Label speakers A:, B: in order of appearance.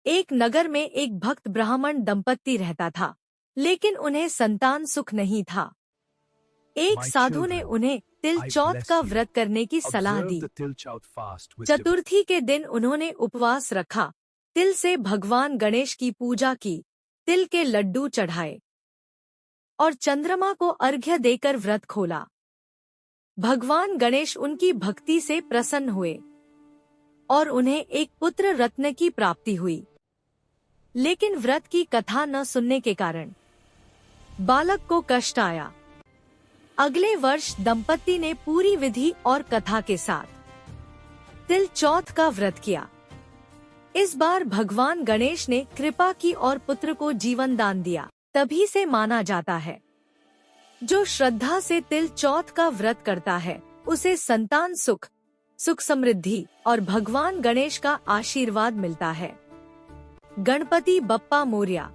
A: एक नगर में एक भक्त ब्राह्मण दंपत्ति रहता था, लेकिन उन्हें संतान सुख नहीं था। एक
B: My
A: साधु ने
B: children,
A: उन्हें तिल
B: I
A: चौथ
B: bless
A: का
B: you.
A: व्रत करने की सलाह
B: Observe
A: the.
B: the Tilchaut fast with
A: चतुर्थी के दिन उन्होंने उपवास रखा, तिल से भगवान गणेश की पूजा की, तिल के लड्डू चढ़ाए और चंद्रमा को अर्घ्य देकर व्रत खोला। भगवान गणेश उनकी भक्ति से प्रसन्न हुए और उन्हें एक पुत्र रत्न की प्राप्ति हुई। लेकिन व्रत की कथा न सुनने के कारण बालक को कष्ट आया। अगले वर्ष दंपति ने पूरी विधि और कथा के साथ तिल चौथ का व्रत किया। इस बार भगवान गणेश ने कृपा की और पुत्र को जीवन दान दिया। तभी से माना जाता है, जो श्रद्धा से तिल चौथ का व्रत करता है, उसे संतान सुख, सुख समृद्धि और भगवान गणेश का आशीर्वाद मिलता है। गणपति बप्पा मोरया।